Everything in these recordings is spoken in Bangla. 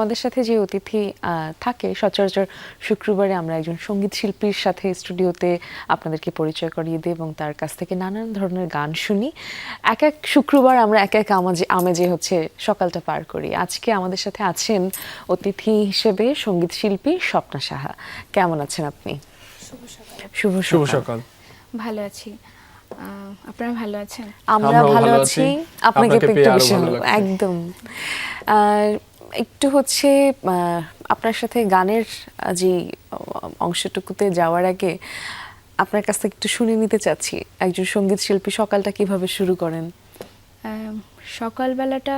আমাদের সাথে যে অতিথি থাকে সচরাচর শুক্রবারে আমরা একজন সঙ্গীত শিল্পীর সাথে স্টুডিওতে আপনাদেরকে পরিচয় করিয়ে দিই এবং তার কাছ থেকে নানান ধরনের গান শুনি। এক এক শুক্রবার আমরা এক এক আমেজে হচ্ছে সকালটা পার করি। আজকে আমাদের সাথে আছেন অতিথি হিসেবে সঙ্গীত শিল্পী স্বপ্না সাহা। কেমন আছেন আপনি? শুভ সকাল। ভালো আছি। আপনারা ভালো আছেন? আমরা ভালো আছি। আপনাকে পেয়ে আরো ভালো লাগছে। একদম। একটু হচ্ছে আপনার সাথে গানের যে অংশটুকুতে যাওয়ার আগে আপনার কাছ থেকে একটু শুনে নিতে চাচ্ছি, একজন সঙ্গীত শিল্পী সকালটা কিভাবে শুরু করেন? সকালবেলাটা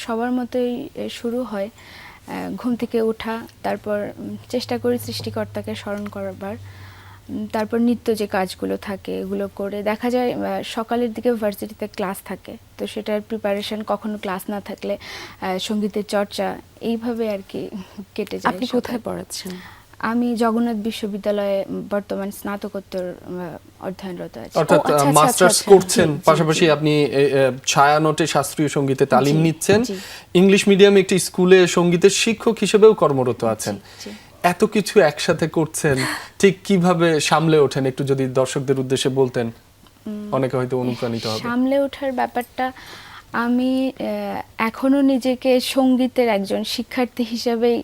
সবার মতোই শুরু হয়। ঘুম থেকে ওঠা, তারপর চেষ্টা করি সৃষ্টিকর্তাকে স্মরণ করবার, তারপর নিত্য যে কাজগুলো থাকে এগুলো করে দেখা যায় সকালের দিকে ভার্সিটিতে ক্লাস থাকে, তো সেটার প্রিপারেশন, কখনো ক্লাস না থাকলে সঙ্গীতের চর্চা, এইভাবে আর কি কেটে যায়। আপনি কোথায় পড়াচ্ছেন? আমি জগন্নাথ বিশ্ববিদ্যালয়ে বর্তমান স্নাতকোত্তর অধ্যয়নরত আছি। অর্থাৎ মাস্টার্স করছেন, পাশাপাশি আপনি ছায়ানটে শাস্ত্রীয় সঙ্গীতে তালিম নিচ্ছেন, ইংলিশ মিডিয়ামে একটি স্কুলে সঙ্গীতের শিক্ষক হিসেবেও কর্মরত আছেন। এত কিছু একসাথে করছেন, ঠিক কিভাবে সামলে ওঠেন একটু যদি দর্শকদের উদ্দেশ্যে বলতেন, অনেকে হয়তো অনুপ্রাণিত হবে। সামলে ওঠার ব্যাপারটা, আমি এখনো নিজেকে সঙ্গীতের একজন শিক্ষার্থী হিসাবেই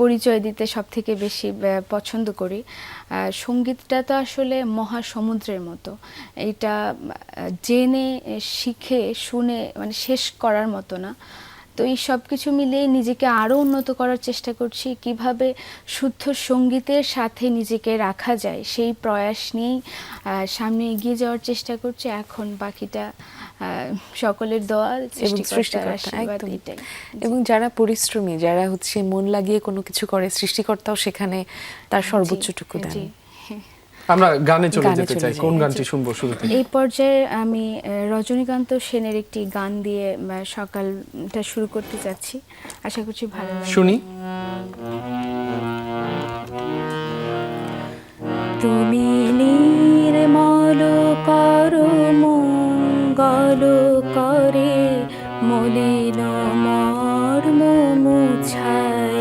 পরিচয় দিতে সবথেকে বেশি পছন্দ করি। সঙ্গীতটা তো আসলে মহাসমুদ্রের মতো, এটা জেনে শিখে শুনে মানে শেষ করার মতো না। তো এই সব কিছু মিলিয়ে নিজেকে আরও উন্নত করার চেষ্টা করছি, কিভাবে শুদ্ধ সঙ্গীতের সাথে নিজেকে রাখা যায় সেই প্রয়াস নিয়েই সামনে এগিয়ে যাওয়ার চেষ্টা করছি। এখন বাকিটা সকলের দোয়া, সৃষ্টিকর্তার আশীর্বাদ, এটাই। এবং যারা পরিশ্রমী, যারা হচ্ছে মন লাগিয়ে কোনো কিছু করে, সৃষ্টিকর্তাও সেখানে তার সর্বোচ্চটুকু দেন। আমরা গানে চলে যেতে চাই, কোন গানটি শুনবো শুরুতে? এই পর্যায়ে আমি রজনীকান্ত সেনের একটি গান দিয়ে সকালটা শুরু করতে যাচ্ছি, আশা করছি ভালো লাগবে। শুনি। তুমি নির্মল করো মঙ্গল করে, মলিন মর্ম মুছায়।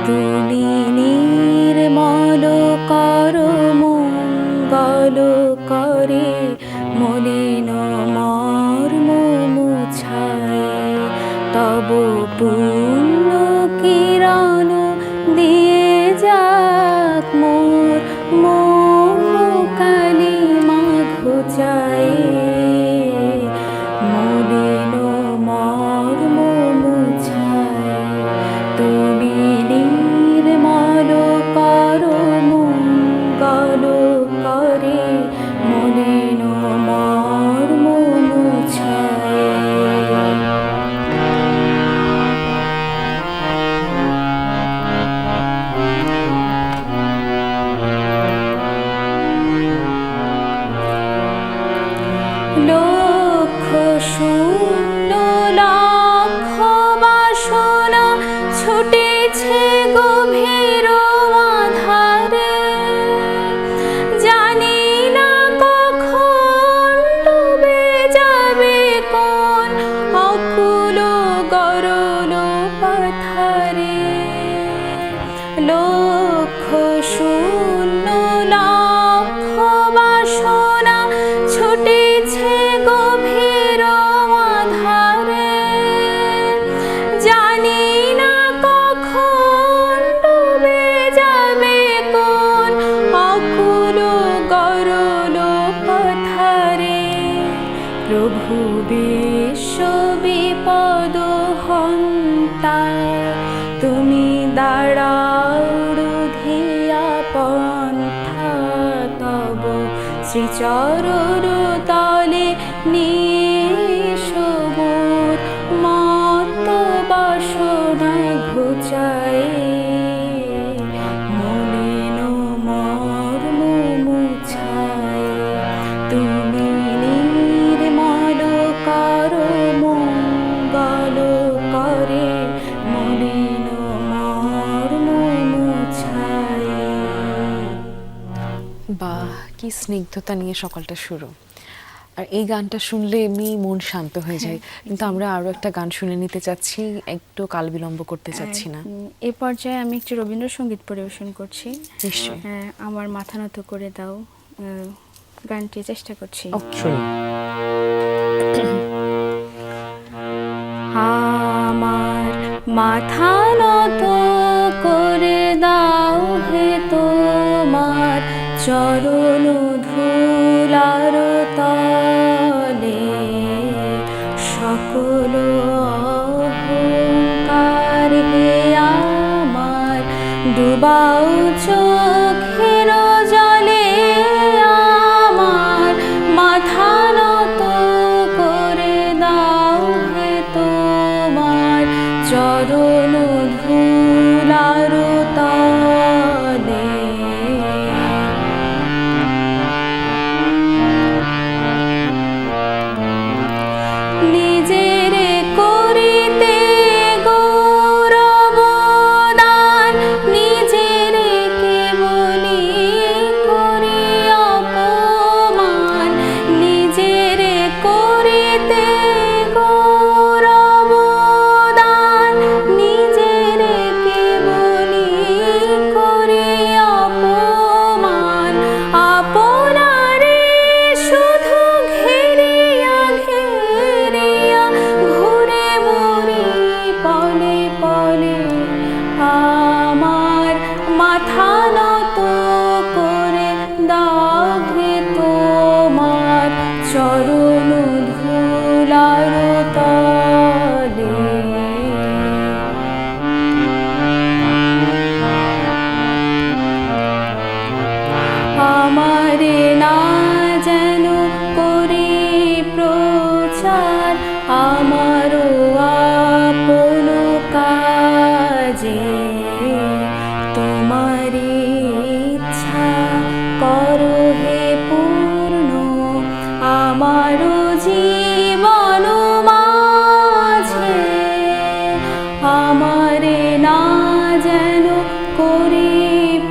তুমি নির্মল করো মঙ্গল করে, মলিন মর্ম মুছায়। তব পূর্ণ কিরণ দিয়ে যাক মোর মোহকালি ঘুচায়। মলিন মর্ম মুছায়। তুমি নির্মল করো মঙ্গল করে, মলিন মর্ম মুছায়। লক্ষ শূন্য লক্ষ বাসনা ছুটেছে গভীর আধারে, জানি না কখন ডুবে যাবে কোন অকুল গরল পাথারে। লক্ষ শূন্য লক্ষ বাসনা ছুটেছে গভীর আধারে, জানি না কখন ডুবে যাবে কোন অকুল গরল পাথারে। প্রভু বিশ্ব বিপদ হন্তা, তুমি দাঁড়াও রুধিয়া পন্থা। তব শ্রীচরণ তলে নিঃসমুর মত বাসনা ঘুচায়। মলিন মর্ম মুছায়। তুমি নির্মল করো মঙ্গল করে, মলিন মর্ম মুছায়। বাহ, কি স্নিগ্ধতা নিয়ে সকালটা শুরু। আর এই গানটা শুনলে এমনি মন শান্ত হয়ে যায়, কিন্তু আমরা আরো একটা গান শুনে নিতে চাচ্ছি, একটু কাল বিলম্ব করতে চাচ্ছি না। এই পর্যায়ে আমি একটু রবীন্দ্রসঙ্গীত পরিবেশন করছি। নিশ্চয়ই। আমার মাথা নত করে দাও গানটি চেষ্টা করছি। শুনুন। আমার মাথা নত করে দাও হে তোমার চরণ ধুলার তলে, সকল অহংকার হে আমার ডুবাও চোখের জলে। আমার মাথা নত করে দাও হে তোমার চরণ ধুলার তলে। নিজের করিতে গৌরব দান, নিজের কেবলি করি অপমান, নিজের করিতে গৌরব দান, নিজের কেবলি করি অপমান। আপনারে শুধু ঘেরিয়া ঘেরিয়া ঘুরে মরি পলে পলে। আমার মাথা নত করে দাও হে তোমার চরণ ধুলার তলে। আমারে না যেন করি প্রচার, আমারও আপন কাজে। তোমারি ইচ্ছা করো হে পূর্ণ আমারও জীবন মাঝে। আমারে না যেন করি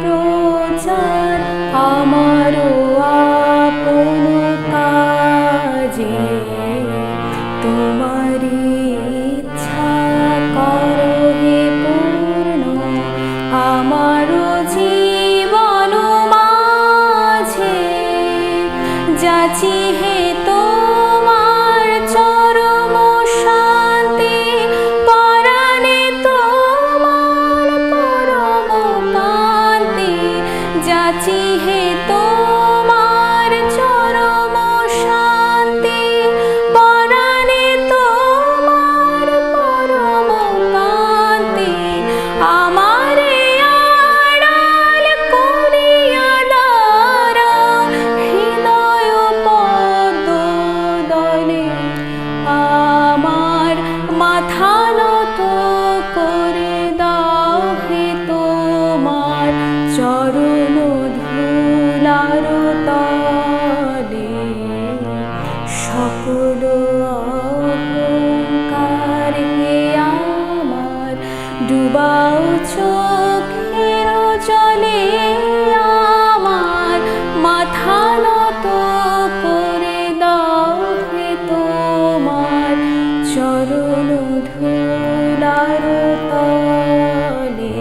প্রচার, আমারও আপন কাজে। তোমারি ইচ্ছা করো হে পূর্ণ আমারও জীবন মাঝে। যাচি হে তোমার চরম শান্তি, পরাণে তোমার পরম কান্তি। যাচি হে তোমার চরম শান্তি, পরাণে তোমার পরম কান্তি। আমারে আড়াল করিয়া দাঁড়াও হৃদয় পদ্ম দলে। আমার মাথা নত করে দাও হে তোমার চরণ ধুলার তলে। সকল অহংকার হে আমার ডুবাও চোখের জলে। আমার মাথা নত করে দাও হে তোমার চরণ ধুলার তলে।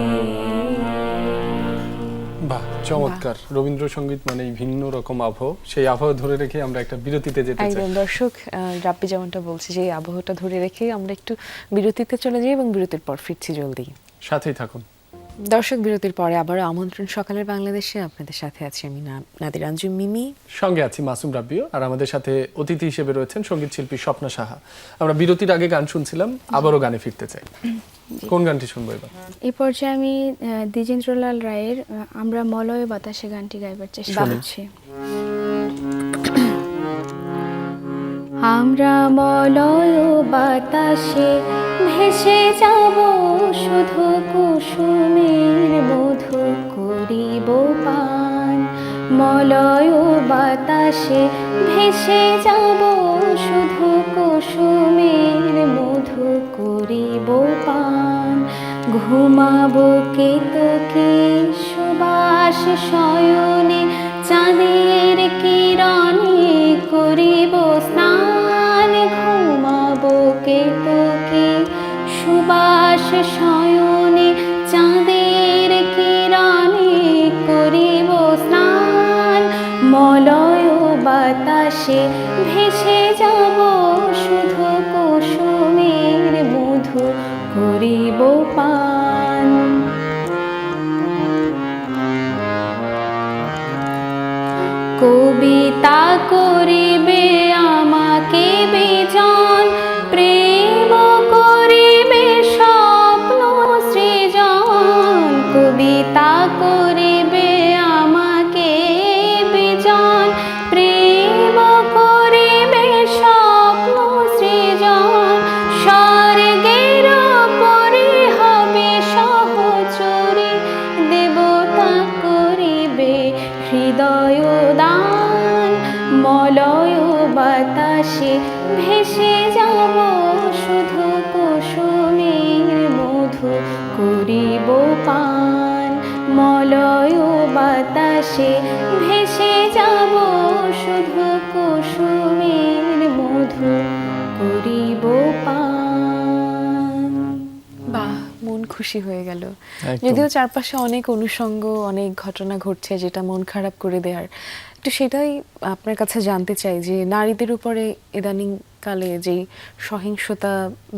বাহ, চমৎকার। রবীন্দ্রসঙ্গীত মানেই ভিন্ন রকম আবহ, সেই আবহ ধরে রেখে আমরা একটা বিরতিতে যেতে চাই। একদম দর্শক, রাব্বি যেমনটা বলছে যে এই আবহটা ধরে রেখে আমরা একটু বিরতিতে চলে যাই এবং বিরতির পর ফিরছি জলদি। সাথেই থাকুন। দর্শক, বিরতির পরে আবার আমন্ত্রণ সকালের বাংলাদেশে। আপনাদের সাথে আছি আমি নাদির আঞ্জুম মিমি, সঙ্গে আছি মাসুম রাব্বিও, আর আমাদের সাথে অতিথি হিসেবে রয়েছেন সঙ্গীত শিল্পী স্বপ্না সাহা। আমরা বিরতির আগে গান শুনছিলাম, আবারও গানে ফিরতে চাই। কোন গানটি শুনবো এবার? এই পর্যায়ে আমি দ্বিজেন্দ্রলাল রায়ের আমরা মলয় বাতাসে গানটি গাইবার চেষ্টা করছি। আমরা মলয় বাতাসে ভেসে যাব, শুধু কুসুমের মধু করিব পান। মলয় বাতাসে ভেসে যাব, শুধু কুসুমের মধু করিব পান। ঘুমাবো কেতকী সুবাস শয়নে, চাঁদের কিরণে করিব স্নান, ঘুমাবো কেতকী সুবাস শয়নে, চাঁদের কিরণে করিব স্নান, মলয় বাতাসে ভেসে যাব শুধু কুসুমের মধু করিব পান। কবিতা করিবে আমাকে বিজন, প্রেম করিবে স্বপ্ন সৃজন, কবিতা করিবে আমাকে বিজন, প্রেম করিবে স্বপ্ন সৃজন, স্বর্গের পরে হবে সহচরী, দেবতা করিবে হৃদয় দান, মলয় বাতাসে ভেসে যাব শুধু কুসুমের মধু করিব পান, মলয় বাতাসে ভেসে যাব শুধু কুসুমের মধু করিব পান। বাহ, মন খুশি হয়ে গেল। একদম। যদিও চারপাশে অনেক অনুষঙ্গ, অনেক ঘটনা ঘটছে যেটা মন খারাপ করে দেওয়ার, একটু সেটাই আপনার কাছে জানতে চাই যে নারীদের উপরে ইদানিং কালে যেই সহিংসতা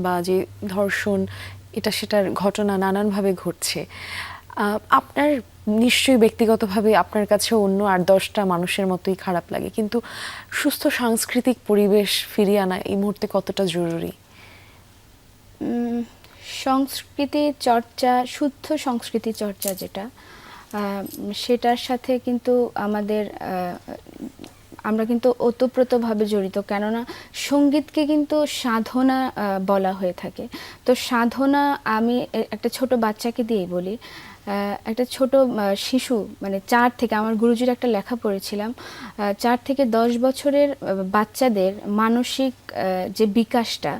বা যে ধর্ষণ, এটা সেটার ঘটনা নানানভাবে ঘটছে, আপনার নিশ্চয়ই ব্যক্তিগতভাবে আপনার কাছে অন্য 8-10টা মানুষের মতোই খারাপ লাগে, কিন্তু সুস্থ সাংস্কৃতিক পরিবেশ ফিরিয়ে আনা এই মুহূর্তে কতটা জরুরি? সংস্কৃতি চর্চা, শুদ্ধ সংস্কৃতি চর্চা যেটা, সেটার সাথে কিন্তু আমরা কিন্তু ওতপ্রোতভাবে জড়িত, কেননা সঙ্গীতকে কিন্তু সাধনা বলা হয়ে থাকে। তো সাধনা, আমি একটা ছোট বাচ্চাকে দিয়েই বলি, একটা ছোট শিশু, মানে 4 থেকে, আমার গুরুজির একটা লেখা পড়েছিলাম, 4 থেকে 10 বছরের বাচ্চাদের মানসিক যে বিকাশটা,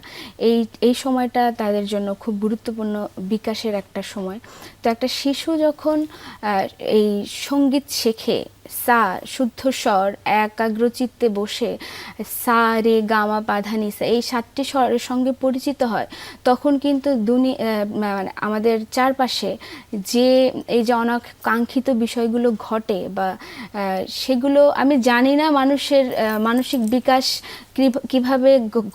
এই সময়টা তাদের জন্য খুব গুরুত্বপূর্ণ বিকাশের একটা সময়। তো একটা শিশু যখন এই সঙ্গীত শেখে, সা শুদ্ধ স্বর একাগ্রচিত্তে বসে সা রে গামা পাধা নিসা এই 7টি স্বরের সঙ্গে পরিচিত হয়, তখন কিন্তু মানে আমাদের চারপাশে যে এই যে অনাকাঙ্ক্ষিত বিষয়গুলো ঘটে বা সেগুলো আমি জানি না মানুষের মানসিক বিকাশ কিভাবে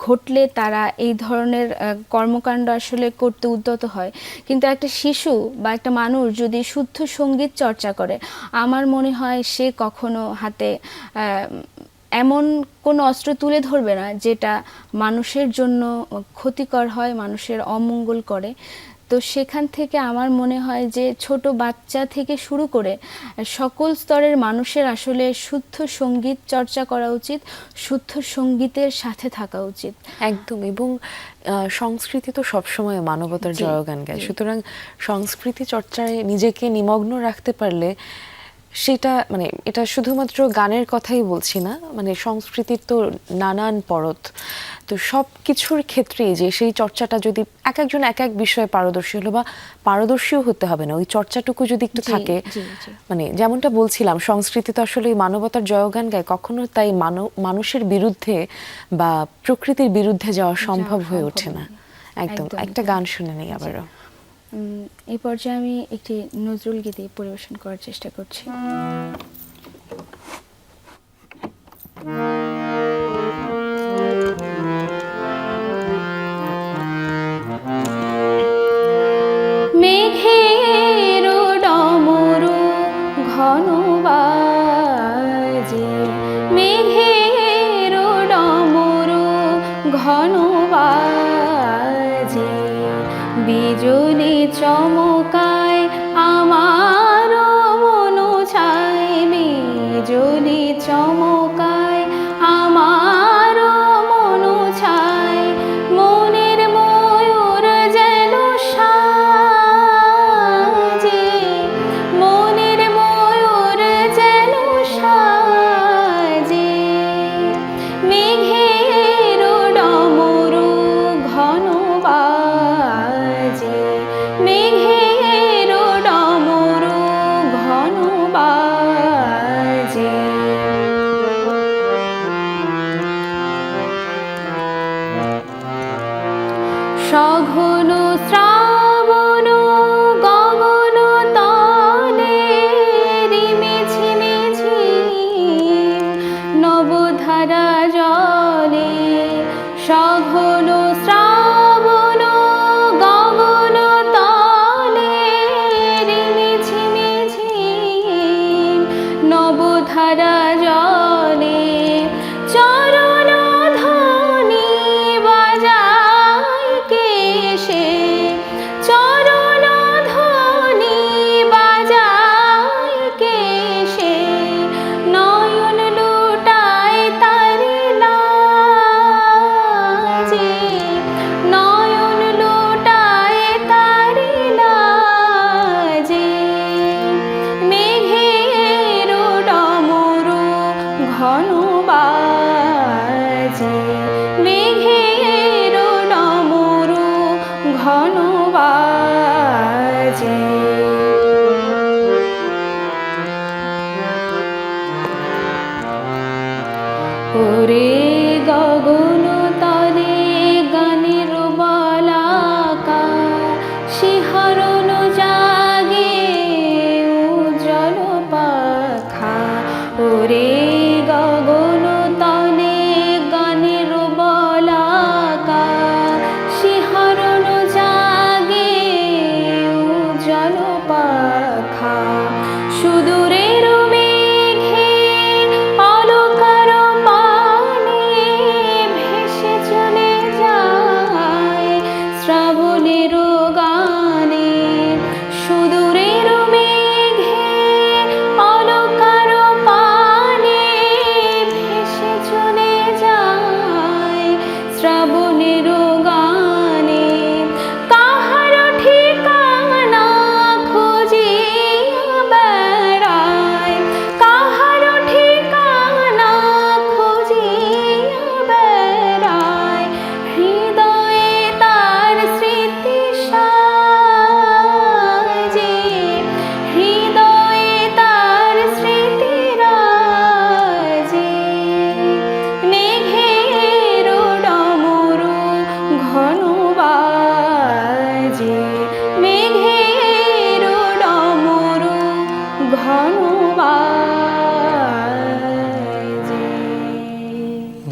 ঘটলে তারা এই ধরনের কর্মকাণ্ড আসলে করতে উদ্যত হয়, কিন্তু একটা শিশু বা একটা মানুষ যদি শুদ্ধ সঙ্গীত চর্চা করে, আমার মনে হয় সে কখনো হাতে এমন কোনো অস্ত্র তুলে ধরবে না যেটা মানুষের জন্য ক্ষতিকর হয়, মানুষের অমঙ্গল করে। তো সেখান থেকে আমার মনে হয় যে ছোট বাচ্চা থেকে শুরু করে সকল স্তরের মানুষের আসলে শুদ্ধ সঙ্গীত চর্চা করা উচিত, শুদ্ধ সঙ্গীতের সাথে থাকা উচিত। একদম। এবং সংস্কৃতি তো সবসময় মানবতার জি, জয়গান গায়, জি। সুতরাং সংস্কৃতি চর্চায় নিজেকে নিমগ্ন রাখতে পারলে সেটা, মানে এটা শুধুমাত্র গানের কথাই বলছি না, মানে সংস্কৃতির তো নানান পরত, তো সব কিছুর ক্ষেত্রেই যে সেই চর্চাটা যদি এক একজন এক এক বিষয়ে পারদর্শী হলো, বা পারদর্শীও হতে হবে না, ওই চর্চাটুকু যদি একটু জি, থাকে, জি, জি। মানে যেমনটা বলছিলাম, সংস্কৃতি তো আসলে মানবতার জয়গান গায়, কখনো তাই মানুষের বিরুদ্ধে বা প্রকৃতির বিরুদ্ধে যাওয়া সম্ভব হয়ে ওঠে না। একদম। একদমই একটা তাই। গান শুনে নেই আবারও। এই পর্যায়ে আমি একটি নজরুল গীতি পরিবেশন করার চেষ্টা করছি। মেঘের ডমরু ঘন বাজে, মেঘের ডমরু ঘন বাজে, বিজুলি চমকায় আমার মন ছায়, বিজুলি চমকায় আমার মন ছায়, মনের ময়ূর যেন সাজে, মনের ময়ূর যেন সাজে, মেঘের ডমরু ঘন বাজে, মেঘের ডমরু ঘন বাজে। ওরে গগন তলে গানের বলাকা শিহরণ জাগে উজ্জ্বল পাখা ওরে গগন তলে গানের বলাকা শিহরণ জাগে উজ্জ্বল পাখা সুদূরের মেঘে অলকার পানে ভেসে চলে যায় শ্রাবণের গানে সুদূরের মেঘে অলকার পানে ভেসে চলে যায় শ্রাবণের গানে কাহার ঠিকানা খুঁজিয়া বেড়ায় কাহার ঠিকানা খুঁজিয়া বেড়ায় হৃদয়ে তার স্মৃতি সাজে হৃদয়ে তার স্মৃতি রাজে মেঘের ডমরু ঘন বাজে মেঘের ডমরু ঘন বাজে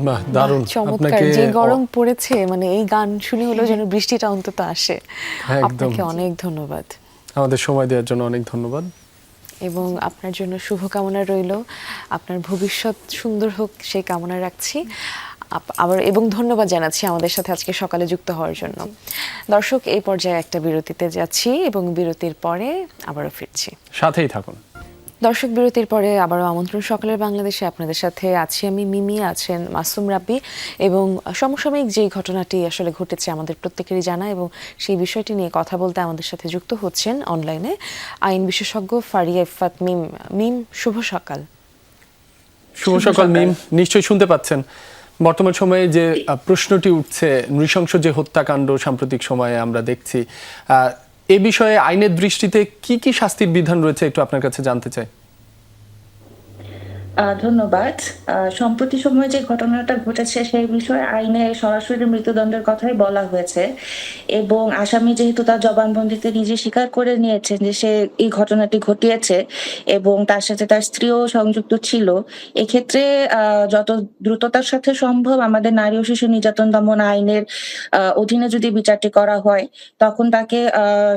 বাহ, দারুণ। চমৎকার, আপনাকে যে গরম পড়েছে মানে এই গান শুনে হলো যেন বৃষ্টিটা অন্তত আসে। একদম। আপনাকে অনেক ধন্যবাদ আমাদের সময় দেওয়ার জন্য অনেক ধন্যবাদ। এবং আপনার জন্য শুভকামনা রইল, আপনার ভবিষ্যৎ সুন্দর হোক সেই কামনা রাখছি। আবার এবং ধন্যবাদ জানাচ্ছি আমাদের সাথে আজকে সকালে যুক্ত হওয়ার জন্য। দর্শক, এই পর্যায়ে একটা বিরতিতে যাচ্ছি এবং বিরতির পরে আবারও ফিরছি। সাথেই থাকুন। দর্শক, বিরতির পরে আবারও আমন্ত্রণ সকালের বাংলাদেশে। আপনাদের সাথে আছি আমি মিমি, আছেন মাসুম রাব্বি। এবং সমসাময়িক যেই ঘটনাটি আসলে ঘটেছে আমাদের প্রত্যেকেরই জানা, এবং সেই বিষয়টি নিয়ে কথা বলতে আমাদের সাথে যুক্ত হচ্ছেন অনলাইনে আইন বিশেষজ্ঞ ফারিয়া ইফফাত মিম। মিম, শুভ সকাল। শুভ সকাল মিম, নিশ্চয়ই শুনতে পাচ্ছেন বর্তমান সময়ে যে প্রশ্নটি উঠছে, নৃশংস যে হত্যাকাণ্ড সাম্প্রতিক সময়ে আমরা দেখছি, এ বিষয়ে আইনের দৃষ্টিতে কি কি শাস্তির বিধান রয়েছে একটু আপনার কাছে জানতে চাই। ধন্যবাদ। সম্প্রতি সময়ে যে ঘটনাটা ঘটেছে সেই বিষয়ে আইনে সরাসরি মৃত্যুদণ্ডের কথাই বলা হয়েছে, এবং আসামি যেহেতু তার জবানবন্দিতে নিজে স্বীকার করে নিয়েছেন যে সে এই ঘটনাটি ঘটিয়েছে এবং তার সাথে তার স্ত্রীও সংযুক্ত ছিল, এক্ষেত্রে যত দ্রুততার সাথে সম্ভব আমাদের নারী ও শিশু নির্যাতন দমন আইনের অধীনে যদি বিচারটি করা হয় তখন তাকে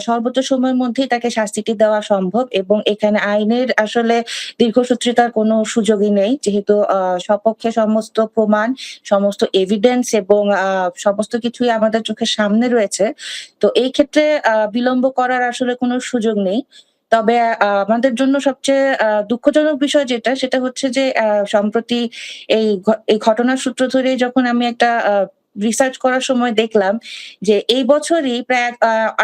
সর্বোচ্চ সময়ের মধ্যেই তাকে শাস্তিটি দেওয়া সম্ভব। এবং এখানে আইনের আসলে দীর্ঘসূত্রিতার কোনো সুযোগই নেই, যেহেতু সপক্ষে সমস্ত প্রমাণ, সমস্ত এভিডেন্স এবং সমস্ত কিছুই আমাদের চোখের সামনে রয়েছে। তো এই ক্ষেত্রে বিলম্ব করার আসলে কোনো সুযোগ নেই। তবে আমাদের জন্য সবচেয়ে দুঃখজনক বিষয় যেটা, সেটা হচ্ছে যে সম্প্রতি এই ঘটনার সূত্র ধরে যখন আমি একটা রিসার্চ করার সময় দেখলাম যে এই বছরই প্রায়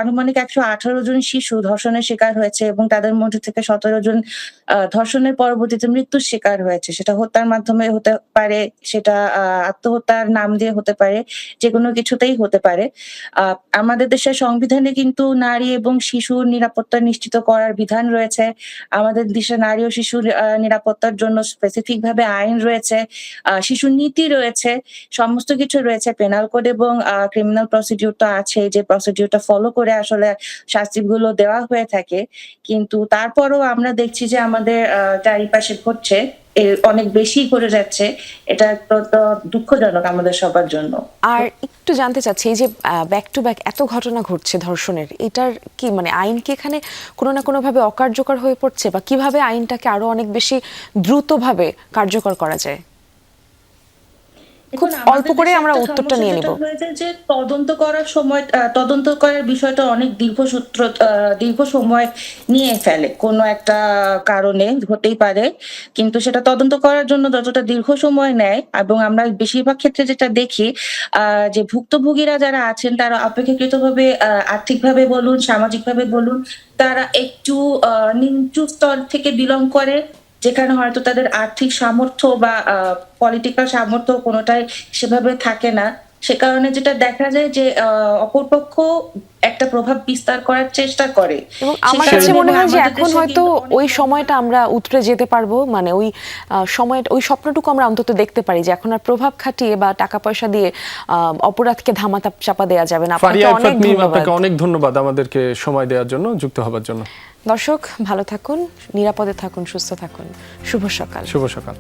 আনুমানিক 118 জন শিশু ধর্ষণের শিকার হয়েছে, এবং তাদের মধ্যে থেকে 17 জন ধর্ষণের পরবর্তীতে মৃত্যুর শিকার হয়েছে। সেটা হত্যার মাধ্যমে হতে পারে, সেটা আত্মহত্যার নাম দিয়ে হতে পারে, যে কোনো কিছুতেই হতে পারে। আমাদের দেশের সংবিধানে কিন্তু নারী এবং শিশুর নিরাপত্তা নিশ্চিত করার বিধান রয়েছে। আমাদের দেশে নারী ও শিশুর নিরাপত্তার জন্য স্পেসিফিক ভাবে আইন রয়েছে, শিশু নীতি রয়েছে, সমস্ত কিছু রয়েছে। পেনাল কোড এবং ক্রিমিনাল প্রসিডিউর তো আছে, যে প্রসিডিউরটা ফলো করে আসলে শাস্তিগুলো দেওয়া হয়ে থাকে। কিন্তু তারপরও আমরা দেখছি যে আমাদের চারিপাশে ঘটছে অনেক বেশি করে যাচ্ছে। এটা অত্যন্ত দুঃখজনক আমাদের সবার জন্য। আর একটু জানতে চাচ্ছি, এই যে ব্যাক টু ব্যাক এত ঘটনা ঘটছে ধর্ষণের, এটার কি মানে আইন কি এখানে কোনো না কোনো ভাবে অকার্যকর হয়ে পড়ছে, বা কিভাবে আইনটাকে আরো অনেক বেশি দ্রুতভাবে কার্যকর করা যায়? খুব অল্প করে আমরা উত্তরটা নিয়ে নিব। যে তদন্ত করার সময়, তদন্ত করার বিষয়টা অনেক দীর্ঘ সময় নিয়ে ফেলে কোনো একটা কারণে, হতেই পারে। কিন্তু সেটা তদন্ত করার জন্য যতটা দীর্ঘ সময় নেয়, এবং আমরা বেশিরভাগ ক্ষেত্রে যেটা দেখি যে ভুক্তভোগীরা যারা আছেন তারা অপেক্ষাকৃতভাবে আর্থিকভাবে বলুন, সামাজিকভাবে বলুন, তারা একটু নিচু স্তর থেকে বিলং করে, যেখানে হয়তো তাদের আর্থিক সামর্থ্য বা পলিটিক্যাল সামর্থ্য কোনোটাই সেভাবে থাকে না। সে কারণে যেটা দেখা যায় যে অপরপক্ষ একটা প্রভাব বিস্তার করার চেষ্টা করে। এবং সে আমার কারণে কাছে মনে হয় যে আমাদের এখন দেশে হয়তো কিন্তু অনেক ওই সময়টা আমরা উতরে যেতে পারবো, মানে ওই সময়টা, ওই স্বপ্নটুকু আমরা অন্তত দেখতে পারি যে এখন আর প্রভাব খাটিয়ে বা টাকা পয়সা দিয়ে অপরাধকে ধামাচাপা চাপা দেওয়া যাবে না। আপনাকে ফারিয়া অনেক ফাতমি, ধন্যবাদ। আপনাকে অনেক ধন্যবাদ আমাদেরকে সময় দেওয়ার জন্য, যুক্ত হবার জন্য। দর্শক ভালো থাকুন, নিরাপদে থাকুন, সুস্থ থাকুন। শুভ সকাল। শুভ সকাল।